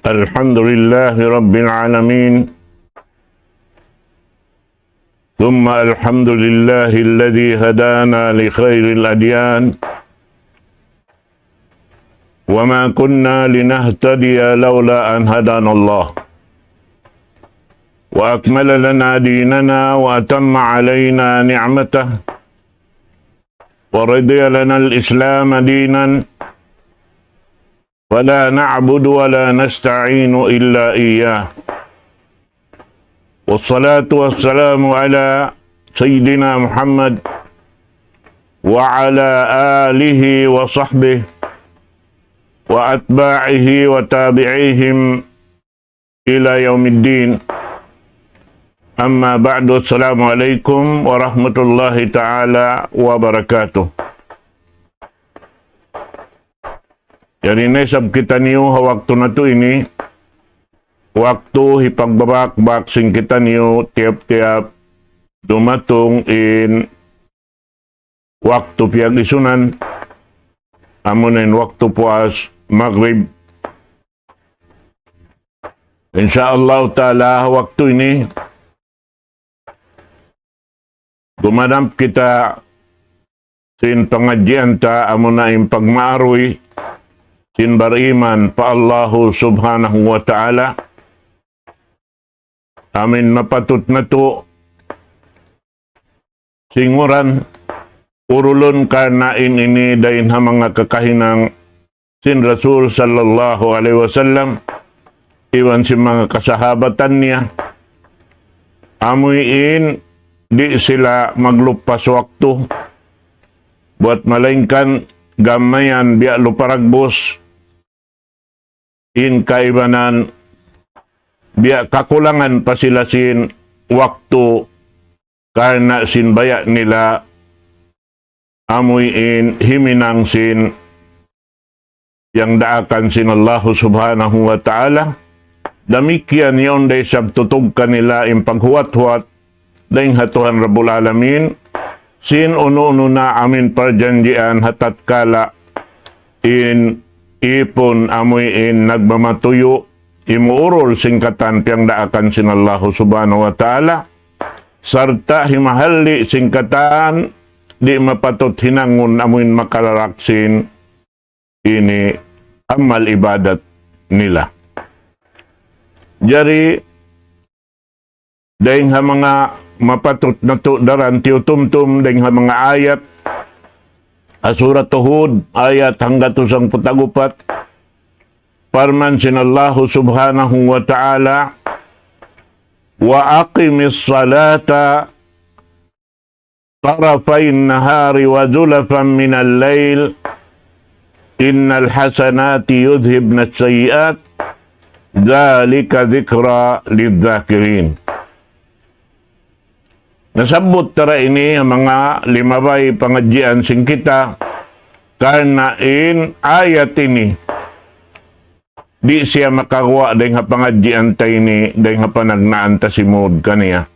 الحمد لله رب العالمين ثم الحمد لله الذي هدانا لخير الأديان وما كنا لنهتدي لولا أن هدانا الله وأكمل لنا ديننا وأتم علينا نعمته ورضي لنا الإسلام دينا ولا نعبد ولا نستعين إلا إياه والصلاة والسلام على سيدنا محمد وعلى آله وصحبه وأتباعه وتابعيهم إلى يوم الدين أما بعد السلام عليكم ورحمة الله تعالى وبركاته. Jadi nesab kita niyo waktu na to ini, waktu hipagbabak sing kita niyo tiap-tiap dumatong in waktu piyag isunan, amunin waktu puas maghrib. Insyaallah ta'ala waktu ini, gumadamp kita sin pengajian ta amuna im pagmaaroy sin bariman pa Allahu subhanahu wa ta'ala. Amin mapatut na to singuran urulon karnain ini dahin ha mga kakahinang sin Rasul sallallahu alaihi wasallam iwan si mga kasahabatan niya amuin di sila maglupas waktu buat malaingkan gamayan biya luparagbos in kaibanan biya kakulangan pa sila sin waktu karena sin bayak nila amuy in himinang sin yang daakan sin Allah subhanahu wa ta'ala. Damikian yon day sabtutog kanila in paghuwat-huwat dahing hatuhan Rabbul Alamin sin uno-uno na amin parjanjian hatat kala in ipon amoy in nagmamatuyo imuurol singkatan piyang daakan sin Allah subhanahu wa ta'ala sarta himahalli singkatan di mapatot hinangon amoy makalalaksin ini amal ibadat nila. Jari dahing ha mga mapatot na to daran tiutumtum dahing ha mga ayat Surat Hud ayat hangga tusang putagupat parman sinallahu subhanahu wa ta'ala wa aqimis salata tarafain nahari wa zulafan minal layl innal hasanati yudhibna sayiat dhalika dhikra lidzakirin. Nasabot tara ini ang mga limabay pangajian sing kita karena in ayat ini di siya makakuha dahil nga pangajian tayo ni dahil nga panagnaan ta si mood kaniya.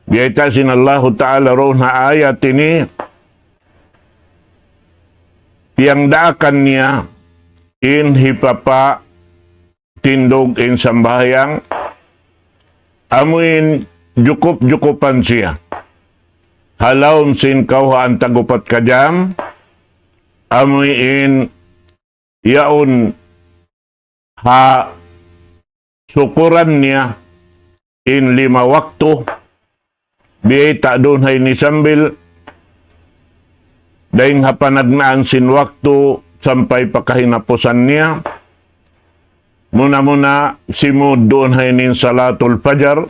Biyay ta sinallahu ta'ala roon na ayat ini tiyang daakan niya in hipapa tindog in sambayang amuin jukup-jukupan siya. Halawm sin kauhaan tagupat kajam, amuin yaon ha sukuran niya in 5 waktu, biyay ta doon hay ni sambil, dahing ha panagnaan sin waktu sampai pakahinapusan niya, muna-muna simud doon hay ni salatul fajar,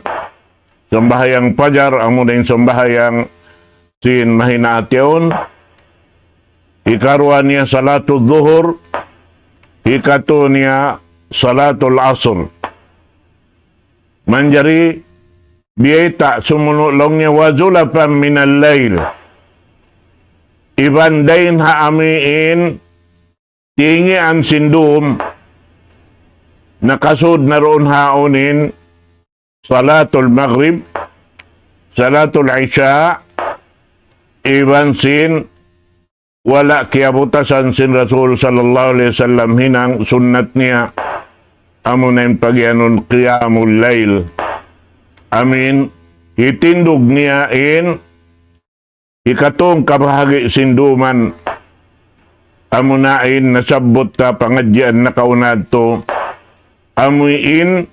sambahayang fajar, amo din sambahayang sin mahinaatyon. Ikarwa niya salatul zuhur, ikato niya salatul asr. Manjari biyeta sumunulong niya wazulafan minal layl. Ibandain haamiin tingi ang sindum nakasud na roon haonin salatul maghrib, salatul isya, iban sin wala kiabutasan sin Rasul sallallahu alaihi wasallam hinang sunnat niya amo na yung pagyanon qiyamul layl. Amin, itindog niya in ikatong kabahagi sinduman. Amo na in nasabot ta pangadyan na kaunad to. Amoy in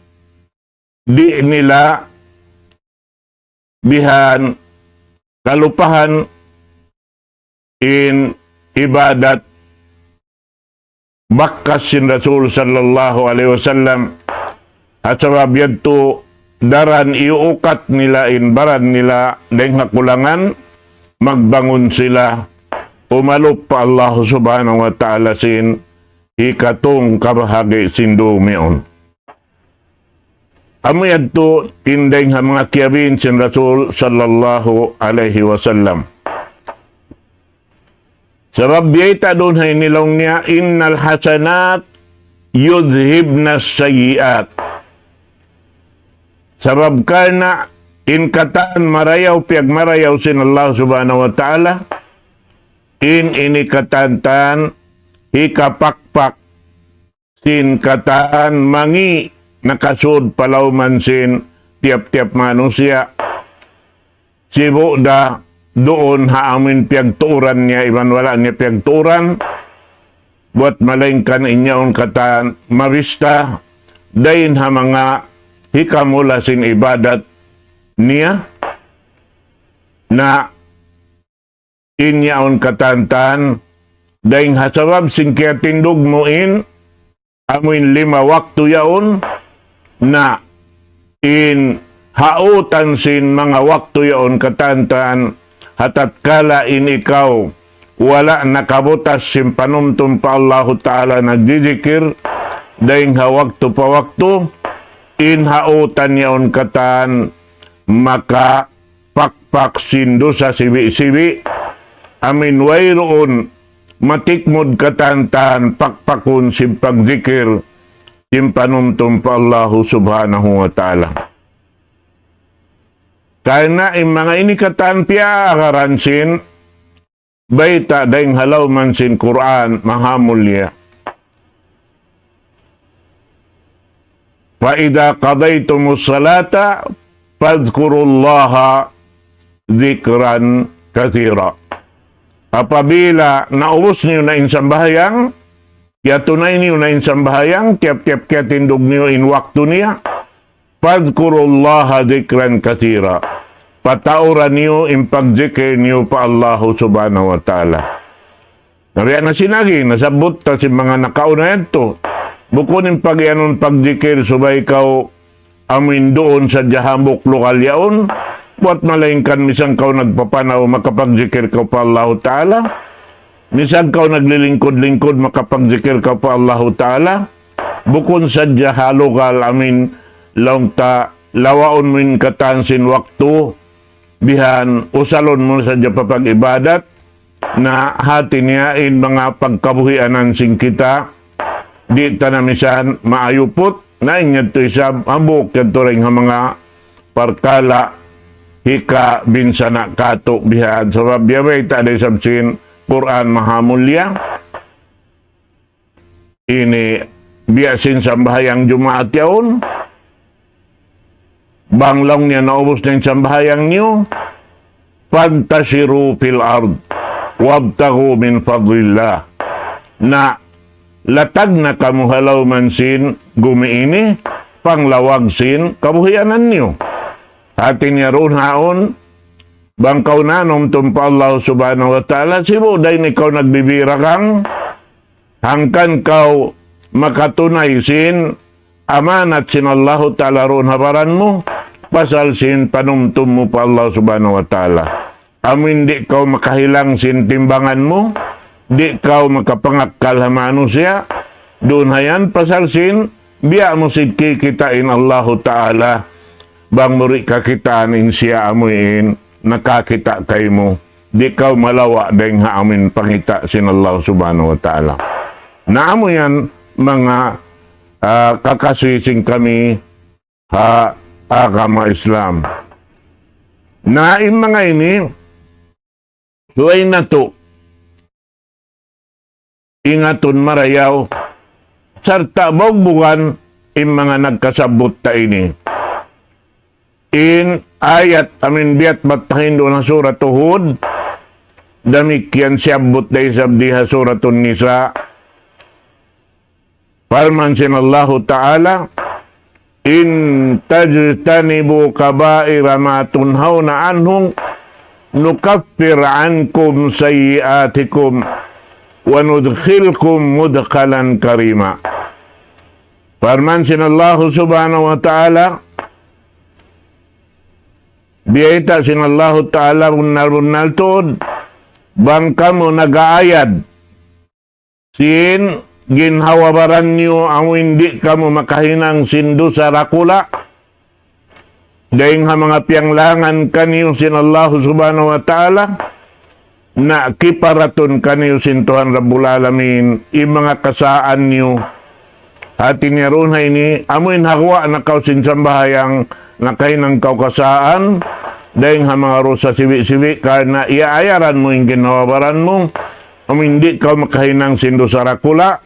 di nila bihan kalupahan in ibadat bakkas sin Rasul sallallahu alaihi wasallam at sabab yadto daran iukat nila in baran nila dahil hakulangan magbangon sila umalop pa Allah subhanahu wa ta'ala sin ikatong kabahagi sindumion. Amuyad to tinday nga mga kiyabin sin Rasul sallallahu alaihi wasallam. Sabab biyayta doon ay nilong niya, innal hasanat yudhibna sayiat. Sabab ka na inkataan marayaw, piyag marayaw sin Allah subhanahu wa ta'ala, in inikatantan, hikapakpak, sin kataan mangi, nakasud palawman sin tiap-tiap manusia. Sibo da doon haamin piyagtuuran niya, iban wala niya piyagtuuran. Buat malingkan inyaon kataan mabista, dahin ha mga hikamula sin ibadat niya, na inyaon katantan, dahin hasabab sin kaya tindog mo in, amin 5 waktu yaon, na in hautan sin mga waktu yaon katantan hatat kala in ikaw wala nakabutas sin panumtum pa Allah Ta'ala nagdidikir dahil waktu pa waktu in hautan yaon katan maka pakpak sin dosa sibi-sibi amin wayroon matikmod katantan pakpakun sin pagdikir impanumtum pa Allah subhanahu wa ta'ala. Kaya yung mga inikatan piakaransin, baita daing halaw man sin Quran, mahamulya. Faida qadaytumus salata, fadhkurullaha dhikran kathira. Apabila naubos niyo na insambahayang, kaya tunay niyo na insambahayang, tiap-tiap kaya tindog niyo in waktu niya, fadhkurullaha dhikran kathira. Patauran niyo in pagzikir niyo pa Allah subhanahu wa ta'ala. Nariyan na sinagi, nasabot ta si mga nakauna ito. Bukod in pagyanon pagzikir, subay ikaw amin doon sa jahambok lokal yaon, buat malingkan misang kau nagpapanaw makapagzikir ka pa Allah ta'ala. Minsan kau naglilingkod-lingkod makapagjikir ka pa Allah Ta'ala. Bukon sadya halukal amin laong ta lawaon min katansin waktu bihan usalon mo sadya papag-ibadat na hati niya in mga pagkabuhianan sing kita di tanamisan maayupot na inyad to isab ambok kanto rin mga parkala hika binsana kato bihan sabab biyabay ta day sabsin Quran mahamulya ini biasin sambahayang Jumaat yaon banglang niya naubos na yung sambahayang niyo fantasiru fil ard wabtahu min fadlillah na latag na kamuhalaw man sin gumiini panglawag sin kabuhianan niyo atin niya roon haon bangkaw na nung tumpa Allah subhanahu wa ta'ala, sibo dahil ikaw nagbibira kang, hangkan kau makatunay sin, amanat sin Allah ta'ala ron habaran mo, pasal sin panumtum mo pa Allah subhanahu wa ta'ala. Amin di kau makahilang sin timbangan mo, di kau makapangakal hamano siya, doon hayan pasal sin, biya mo sidki kitain Allah ta'ala, bang muri kakitaan siya amuin, nakakita kay mo, di kaw malawa dahil haamin pangita sin Allah subhanahu wa ta'ala. Naamo yan mga kakasising kami agama Islam. Naim mga ini, suway na to, ingaton marayaw, sarta bogbugan, mga nagkasabot ta ini. In ayat amin biat batahin doon na surat Hud, demikian siyabot day sabdiha suratun Nisa. Farman sinallahu ta'ala, in tajtanibu kabaira ma tunhawna anhum nukaffir ankum sayyiatikum wa nudkhilkum mudkhalan karima. Farman sinallahu subhanahu wa ta'ala, biyaita sinallahu ta'ala bunal tuod, bang kamu nag-aayad sin ginhawabaran niyo ang hindi kamu makahinang sindu sa rakula dahil nga mga piyanglangan kaniyo sinallahu subhanahu wa ta'ala na kiparaton kaniyo sintuhan Rabbul Alamin i mga kasaan niyo hati niya ron ini amoin hakwa na kau sinsambahayang na kahinang kau kasaan dahil nga mga rosa siwi-siwi karena iaayaran mo yung ginawabaran mo hindi ka makahinang sindu sa rakula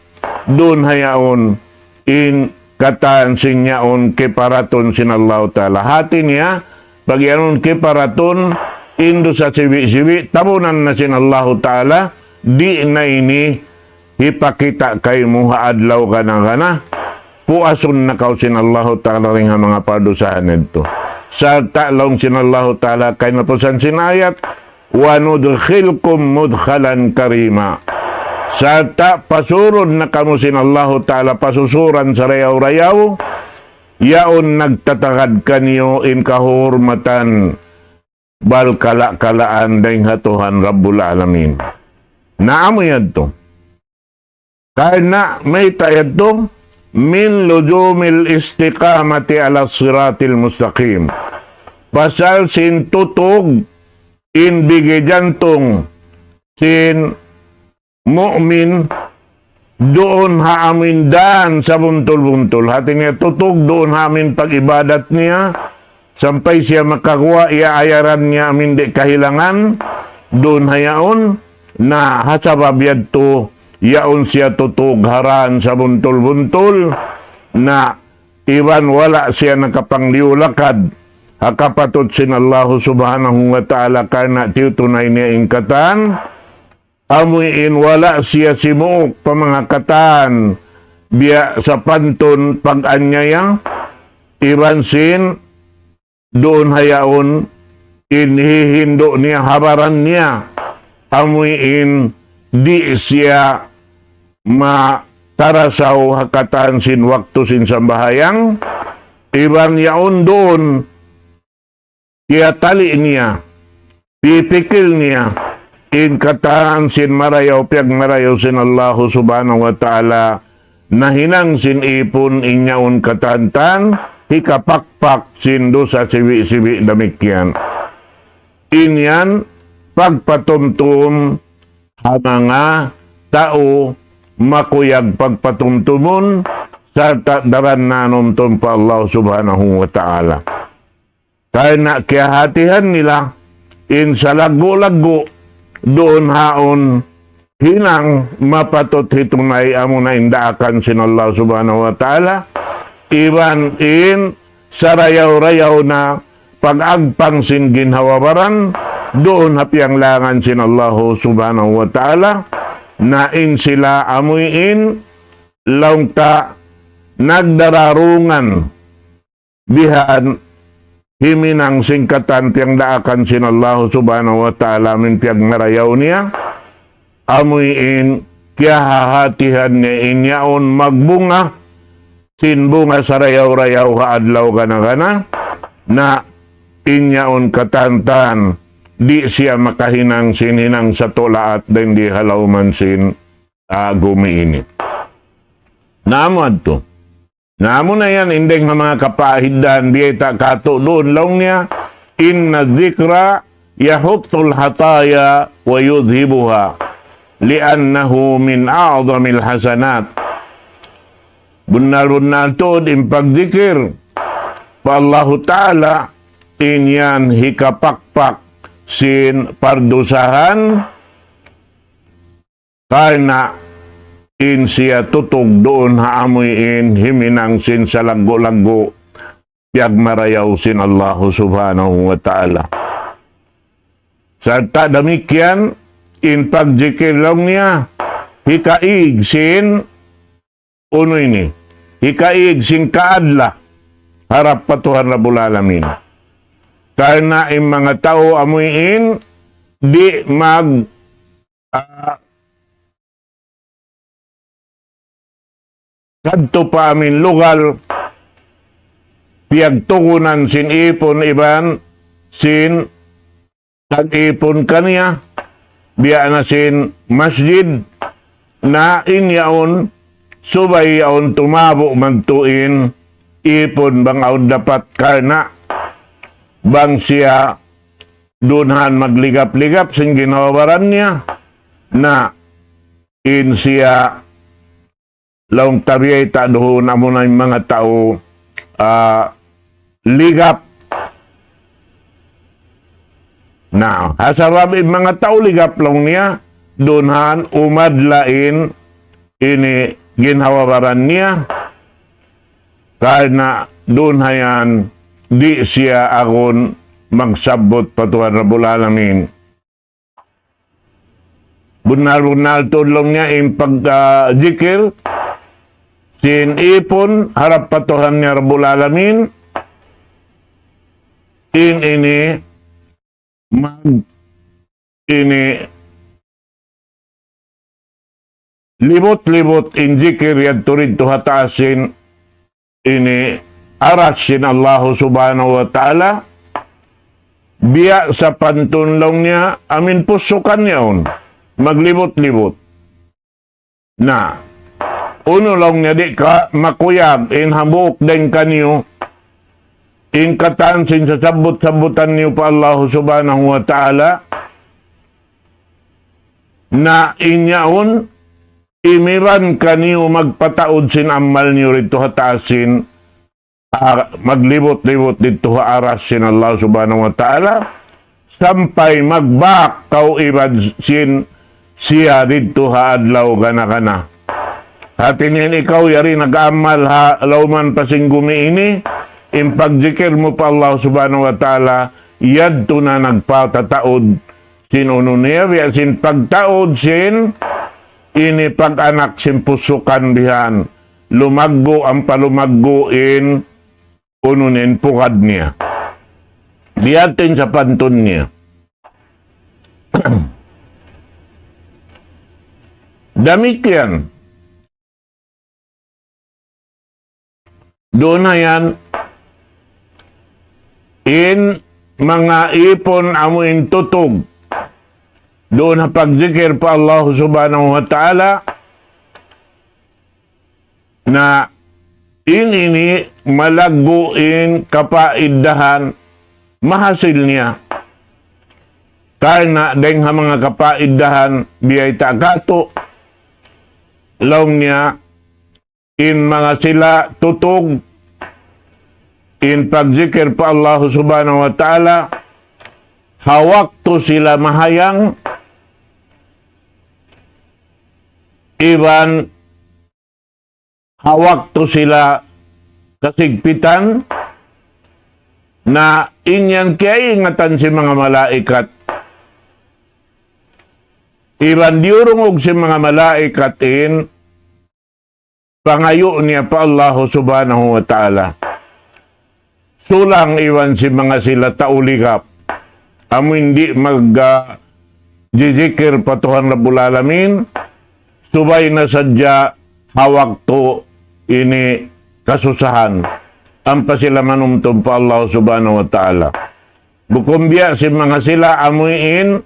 doon hayaon in kataan sinyaon kiparaton sinallahu ta'ala. Hati niya, pag yanon kiparaton, indo sa siwi-siwi, tabunan na sinallahu ta'ala, di na ini ipakita kay muha adlaw ka na kana, puason na kau sinallahu ta'ala rin ang mga padusahan nito. Sa ta'long sinallahu ta'ala kay napusan sinayat, wa nudkhilkum mudkhalan karima. Sa pasurod na kamo sinallahu ta'ala pasusuran sa rayaw-rayaw, yaon nagtatagad kaniyo in kahurmatan bal kala-kalaan dahing hatuhan Rabbul Alamin. Naamo yan to. Karena may tayad to, min lujumil istiqamati ala siratil mustaqim. Pasal sin tutog in bigijantong sin mu'min doon haamin daan sa buntul-buntul. Hati niya tutog doon haamin pag-ibadat niya. Sampai siya makakuha, iaayaran niya amin di kahilangan. Doon hayaon na hasababiyad to, yaon siya tutog haraan sa buntul-buntul na iwan wala siya nakapangliulakad. Hakapatot sinallahu subhanahu wa ta'ala karena tiutunay niya ingkatan. Amuin wala siya simuok pa mga kataan biya sa panton pag-anyayang ibansin doon hayaon inhihindo niya habaran niya amuin di siya matarasaw hakataan sin waktu sin sambahayang iban yaon doon kaya tali niya pipikil niya in kataan sin marayaw piyag marayaw sin Allahu subhanahu wa ta'ala na hinang sin ipon inyaon katantan hikapakpak sin do sa siwi-siwi damikyan. Inyan pagpatumtum mga tao makuyag pagpatumtumon sa daran nanom pa Allah subhanahu wa ta'ala. Kaya na kiyahatihan nila in sa lago-lago doon haon hinang mapatot hitunay amo na indaakan sin Allah subhanahu wa ta'ala iban in sarayaw-rayaw na pag-agpang sin ginhawabaran doon hapiang langan sin Allah subhanahu wa ta'ala na in sila amuin laungta nagdararungan bihaan himinang singkatan piyang daakan sin Allah subhanahu wa ta'ala min piyang marayaw niya amuin kya hahatihan niya inyaon magbunga sin bunga sa rayaw-rayaw haadlaw kana na inyaon katantan di siya makahinang sinhinang sa tulaat din di halawman sin gumiinit. Naamad to. Naamo na yan, indeng na mga kapahidan, biyeta kato doon lang niya, inna dhikra yahuttul hataya wa yudhibuha liannahu min a'zamil hasanat. Bunal-bunal to, in pagdikir, pa Allah Ta'ala, inyan hikapakpak sin pardusahan, karena in siya tutog doon haamuin himinang sin sa lago-lago piyag marayaw sin Allah subhanahu wa ta'ala. Sarta damikyan in pagjikir lang niya hikaig sin uno ini hikaig sin kaadla harap patuhan Rabbul Alamin. Karena yung mga tao amuin di mag kadto pa amin lugar piyagtukunan sin ipon iban sin tag-ipon kaniya biya na sin masjid na inyaon subay yaon tumabo magtuin ipon bang aon dapat karna bang siya dunhan magligap-ligap sin ginawaran niya na in siya laong tabiyay ta doon amo na yung mga tao ligap na hasarab yung mga tao ligap lang niya dunhan umadlain ini ginawaran niya karena doon hayan di siya akon magsabot patuhan Rabbul Alamin. Bunal-bunal tulong niya yung pag-jikir sin ipon harap patuhan niya Rabbul Alamin in ini libot-libot in jikir yad turid to hataasin ini arasin Allah subhanahu wa ta'ala biya sa pantunlong niya amin pusukan niya maglibot-libot na uno lang niya di ka makuyab in habuk din kanyo in katansin sa sabot-sabutan niyo pa Allah subhanahu wa ta'ala na inyaon imiran kanyo magpataod sin amal niyo rito hatasin maglibot-libot dito haarasin Allah subhanahu wa ta'ala sampay magbak kau ibad sin siya dito haadlaw gana-gana. Hatin yan ikaw yari nag-amal ha lauman pasing gumiini in pagjikir mo pa Allah subhanahu wa ta'ala yadto na nagpatataod sin uno niya biya sin pagtaod sin ini pag-anak sin pusukan bihan lumaggo ang palumaggoin ununin pukad niya. Diyatin sa pantun niya. Damikian. Doon na yan, in mga ipon amuin tutog. Doon na pagzikir pa Allah subhanahu wa ta'ala na ini malagbuin kapaidahan mahasil niya karena deng mga kapaidahan biyay tagato laong niya in mga sila tutog in pagzikir pa Allah subhanahu wa ta'ala hawakto sila mahayang iban hawak to sila kasigpitan na inyan kaya ingatan si mga malaikat. Iban diurungog si mga malaikatin pangayo niya pa Allah subhanahu wa ta'ala. Sulang iwan si mga sila tauligap. Amo hindi jizikir patuhan Rabbul Alamin. Subay na sadya hawak to ini kasusahan ang pasila manumtum pa Allah subhanahu wa ta'ala. Bukumbya si mga sila amuin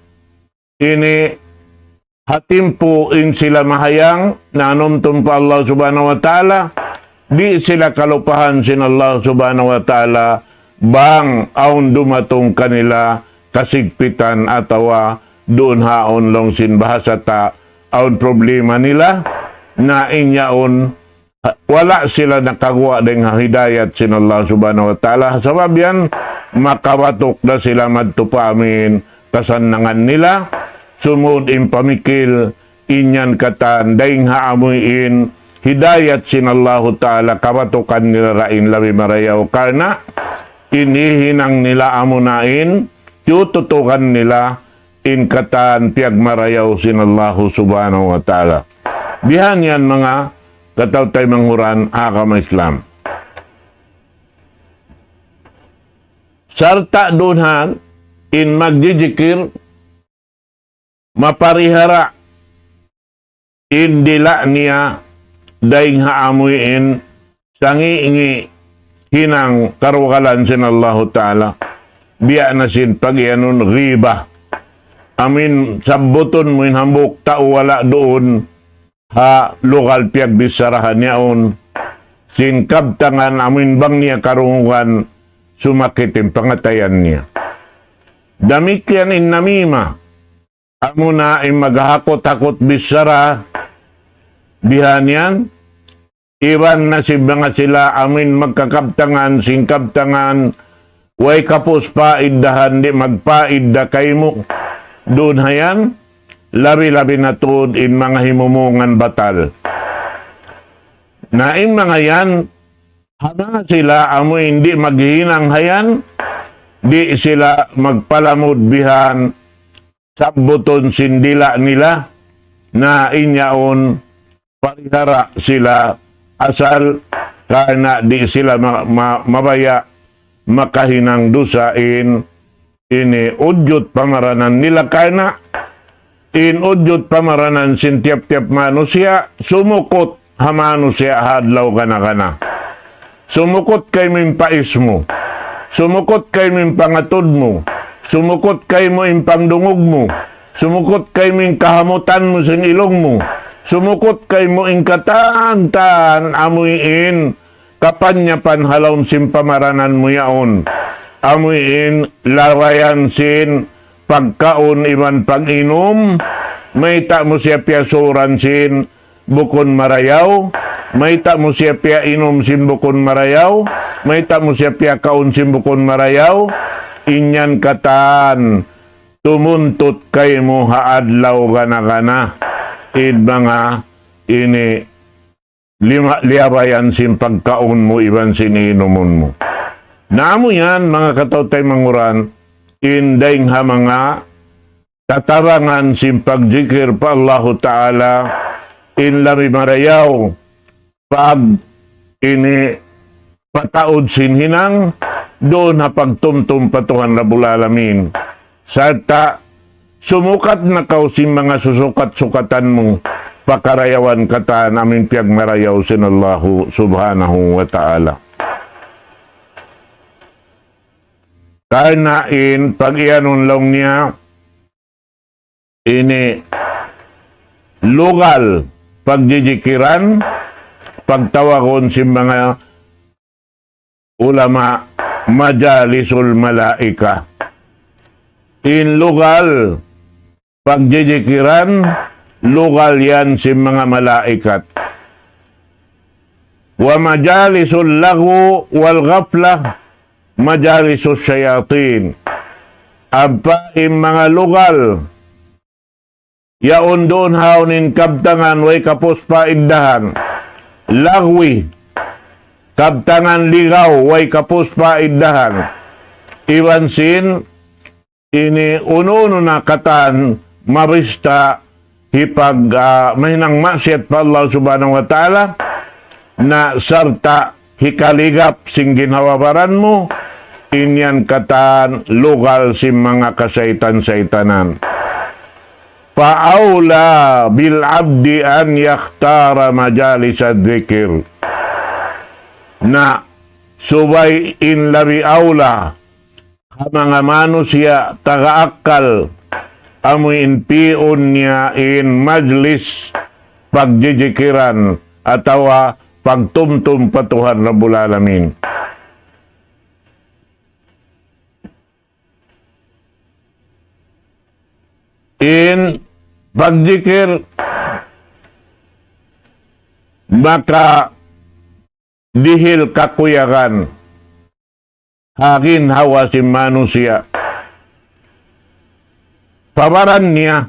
ini hatimpo in sila mahayang na anumtum pa Allah subhanahu wa ta'ala di sila kalupahan sin Allah subhanahu wa ta'ala bang aun dumatong kanila kasigpitan atawa doon haon long sin bahasa ta aun problema nila na inyaon wala sila nakagawa ng hidayat sin Allah subhanahu wa ta'ala. Sabab yan, makabatok na sila madtupamin kasanangan nila, sumud in pamikil inyan katan daing haamuin hidayat sinallahu ta'ala kabatukan nila rain labi marayaw karena inihinang nila amunain tututukan nila in katan piag marayaw sinallahu subhanahu wa ta'ala. Dihan yan mga katawtay manghuran agama Islam. Sarta dunhan in magjijikir maparihara indila niya daing haamuin sangi hinang karwakalan sinallahu ta'ala biya na sin pagyanon riba amin sabuton mo inhambuk wala doon ha lokal piag bisarahan niyaon sin kabtangan amin bang niya karungan sumakitin pangatayan niya damikyan in namima amo na ay maghakot-hakot bisara bihanyan iwan na si mga sila amin magkakabtangan singkabtangan way kapos paiddahan di magpaidda kay mo doon hayan labi-labi na tuod in mga himumungan batal na in mga yan hama sila amo hindi maghinang hayan di sila magpalamod bihan sabuton sindila nila na inyaon parihara sila asal karena di sila mabaya makahinang dusain ini udyot pamaranan nila karena in udyot pamaranan sin tiap-tiap manusia sumukot ha manusia hadlaw kana sumukot kay min pais mo sumukot kay min pangatod mo sumukot kay mo impang dungog mo. Sumukot kay mo kahamutan mo sa ilong mo. Sumukot kay mo ingkatan amuin kapanyapan halawm simpamaranan mo yaon. Amuin larayan sin pagkaon iman pag-inom. May ta mo siya piyasuran sin bukon marayaw. May ta mo siya piya inom sin bukon marayaw. May ta mo siya piya kaon sin bukon marayaw. Inyan katan tumuntot kay mo haadlaw kana in mga ini liabayan sin pagkaon mo iban sininomon mo namo yan mga katawtay manguran indaing ha mga tatarangan sin pagjikir pa Allahu Ta'ala in lami marayaw pag ini pataod sin hinang doon na pagtumtum patuhan Rabbul Alamin. Sarta, sumukat na kausin mga susukat-sukatan mo, pakarayawan kata namin piyag marayaw sinallahu subhanahu wa ta'ala. Kainain, pag iyanon lang niya, ini lugal, pagjijikiran, pagtawagon si mga ulama, majalisul malaika. In lugal, pagjijikiran, lugal yan si mga malaikat. Wa majalisul lahu wal ghaflah, majalisul syayatin. Apa in mga lugal, yaon doon haunin kabtangan, way kapos paiddahan, lagwi, kabtangan ligaw, way kapos paiddahan. Iwan sin, ini uno-uno na katan, mabista, hipag mahinang masyat pa Allah subhanahu wa ta'ala, na sarta hikaligap sing ginhawabaran mo, inyan katan lugal si mga kasaitan-saitanan. Paawla bil abdi an yakhtara majalis ad-dhikr. Na subay in labi aula mga manusia tagaakal amuin piun niya in majlis pagjijikiran atawa pagtumtum patuhan Rabbul Alamin. In pagjikir maka dihil kakuyakan hagin hawa si manusia pabaran niya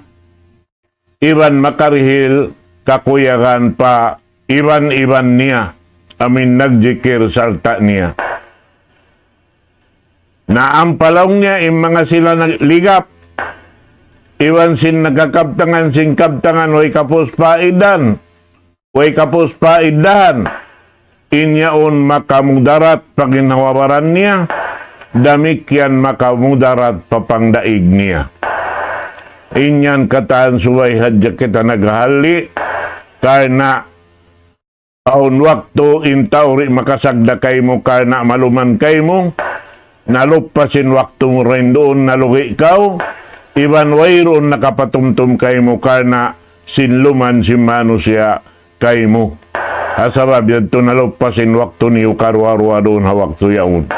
iban makarihil kakuyagan pa iban-iban niya amin nagjikir sarta niya. Naampalaw niya mga sila ligap, iwan sin nagkakabtangan sin kabtangan way kapos paidan, inyaon makamudarat paginawawaran niya, damikyan makamudarat papangdaig niya. Inyan kataan suway hadya kita naghali, karena aun waktu intauri makasagda kay mo, karena maluman kay mo, nalupasin waktu mo rin doon nalugi ikaw, iban wayroon nakapatumtum kay mo, karena sinluman si manusia kay mo. Asabab yadto nalupasin waktu niyo karwarwa doon ha waktu yaon.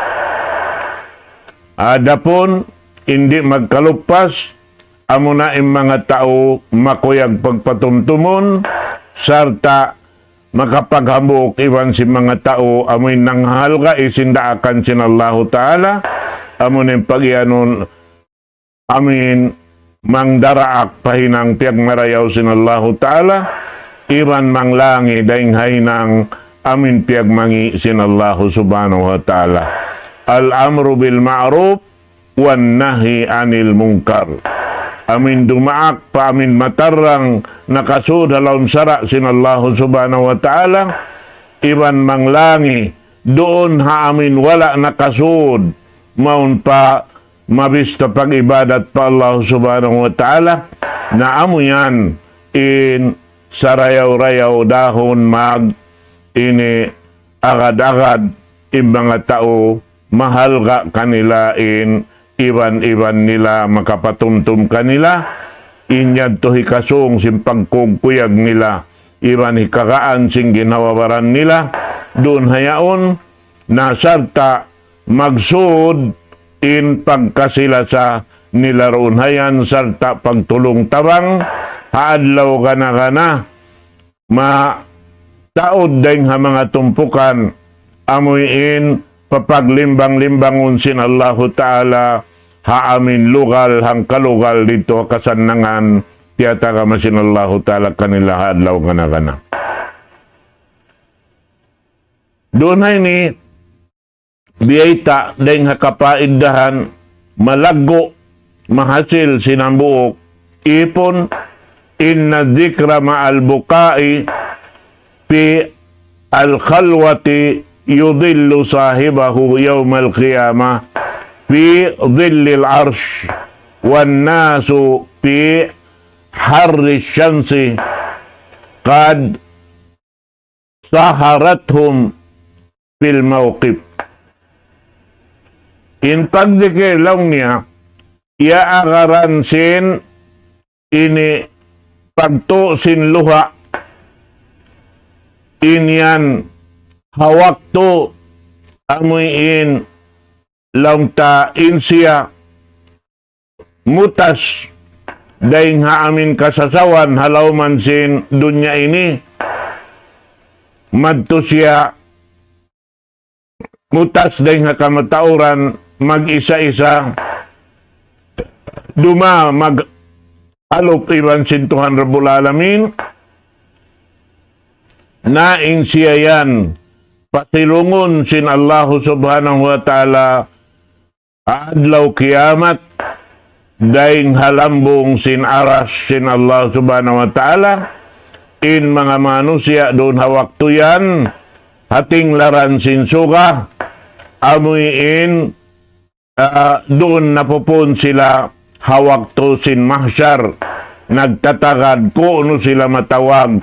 Adapon, hindi magkalupas, amo na yung mga tao makuyag pagpatumtumon, sarta makapaghamok iwan si mga tao amoy nanghalga isindaakan sin Allahu Ta'ala, amo na yung pag-ianon amin mangdaraak pahinang piyagmarayaw sin Allahu Ta'ala, iwan manglangi daing hainang amin piyagmangi sin Allahu Subhanahu wa Ta'ala. Al-amru bil ma'ruf wan nahi anil munkar. Amin dumaak pa amin matarang nakasud halawm sara sin Allahu Subhanahu wa Ta'ala, iban manglangi doon ha amin wala nakasud maun pa mabista pag-ibadat pa Allah Subhanahu wa Ta'ala, na amo yan in sarayaw-rayaw dahon mag ini agad-agad in mga tao mahal ka kanila in iban-iban nila makapatumtum kanila, inyad to hikasong simpagkugkuyag nila, iban hikakaan sing ginawawaran nila, doon hayaon na sarta magsud in pagkasila sa nilaroon hayan, sarta pagtulong tabang, haadlaw kana ma taod dahing ha mga tumpukan, amoy in papaglimbang-limbangon sin Allahu Ta'ala, haamin lugal hang kalugal dito kasannangan tiyata ka masin Allahu Ta'ala kanila hadlaw kana. Doon ay ni biyayta dahing hakapaiddahan malago mahasil sinambuok ipon inna dhikra ma'al bukai fi al-khalwati yudillu sahibahu yawmal qiyamah fi dhillil arsh wan nasu fi harri syamsi qad saharathum fil mawqif. In pagdikir lang niya, iaagaran sin ini pagto sin luha, inyan hawakto amoy in lang ta insya mutas dahing haamin kasasawan halaw man sin dunya ini, madto siya mutas dahing hakamatauran mag-isa-isa duma mag alop iban sin Tuhan Rabbul Alamin, naing siya yan pasilungon sin Allahu Subhanahu wa Ta'ala adlaw kiamat, daing halambong sin aras sin Allah Subhanahu wa Ta'ala, in mga manusia doon hawakto yan hating laran sin suga, amoy in doon napupun sila hawakto sin mahsyar, nagtatagad kung sila matawag,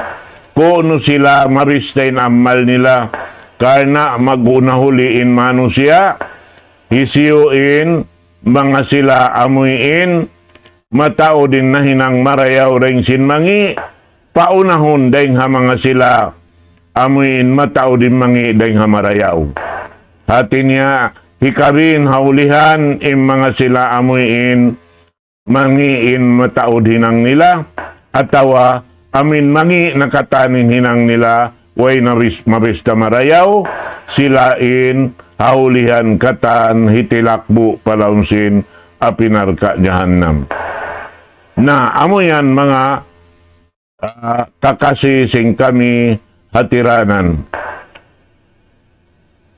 kung sila maristain amal nila, karena magunahuliin manusia, hisiyuin mga sila amuyin, matao din na hinang marayaw ring sinmangi, paunahon dahing ha mga sila amuyin matao din mangi dahing ha marayaw. Hati niya hikabin haulihan im mga sila amuyin mangiin matao dinang nila, atawa amin mangi nakatanin hinang nila, way mabista marayaw, silain haulihan katan hitilakbu palaunsin apinarka jahannam. Na amo yan mga kakasising kami hatiranan.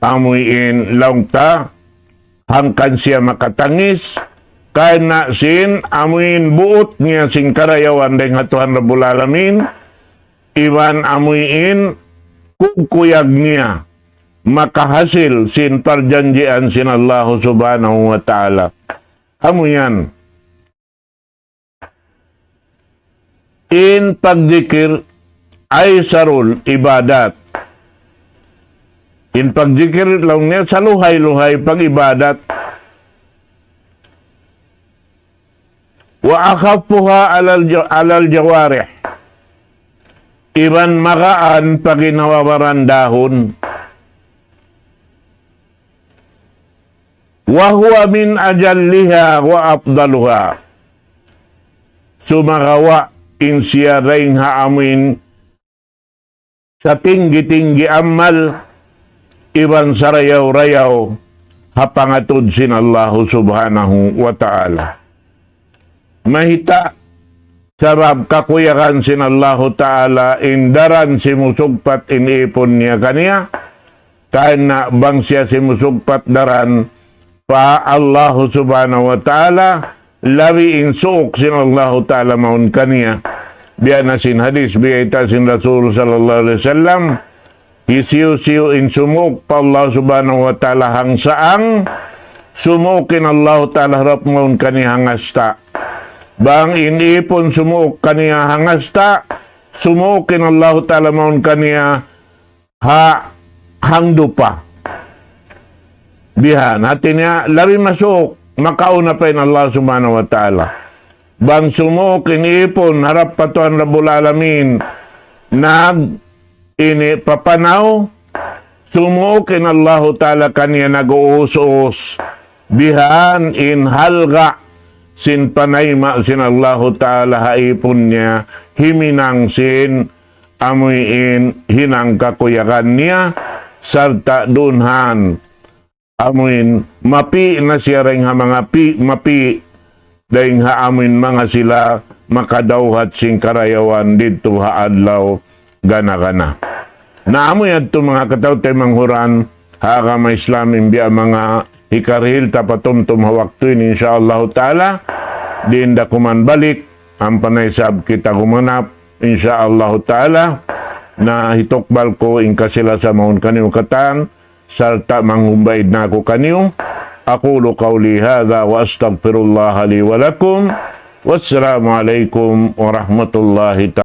Amuin laungta hangkan siya makatangis kaya na sin amuin buot niya sing karayawan deng hatuhan Rabbul Alamin iwan amuin kukuyag niya makahasil sin perjanjian sin Allah subhanahu wa ta'ala. Amuyan in pagdikir ay sarul ibadat. In pagdikir lang niya sa luhay-luhay pag-ibadat. Wa akhafuha alal jawarih. Iban makaan paginawawaran dahon. Wa huwa min ajalliha wa afdaluha. Sumagawa in siya ring haamin sa tinggi-tinggi amal iban sarayaw-rayaw hapangatod sin Allah subhanahu wa ta'ala. Mahita sabab kakuyakan sin Allah ta'ala indaran si musugpat inipon niya kaniya kahit na bang siya si musugpat daran pa Allah subhanahu wa ta'ala labi insuok sin Allah ta'ala maun kaniya biya na sin hadis biya ita sin Rasul sallallahu alaihi wasallam isiyo-siyo in sumuk pa Allah subhanahu wa ta'ala hang saang sumukin Allah ta'ala harap maun kani hangasta bang inipon sumuk kaniya hangasta sumukin Allah ta'ala maun kaniya hangdupa bihan hati niya labi masuk makauna pa in Allah subhanahu wa ta'ala bang sumuk inipon harap patuan Rabbul Alamin ini papanaw sumukin Allah ta'ala kaniya nag-uus-uus bihan in halga sin panayma sin Allah ta'ala haipon niya himinang sin amuin hinang kakuyakan niya sarta dunhan amuin mapi na siya ring ha mga mapi dahing ha amuin mga sila makadawhat sing karayawan dito ha adlaw gana-gana. Naamoy adto mga kataw tay manghuran haka may Islamin biya mga hikarhil tapatumtum hawaktuin insyaallah ta'ala din da kuman balik ang panaysab kita kumanap insyaallah ta'ala na hitokbal ko in kasila sa maun kaniyo katan sarta manghumbaid na ako kaniyo aqulu qawli hadha wa astaghfirullah li wa lakum wassalamu alaikum warahmatullahi ta'ala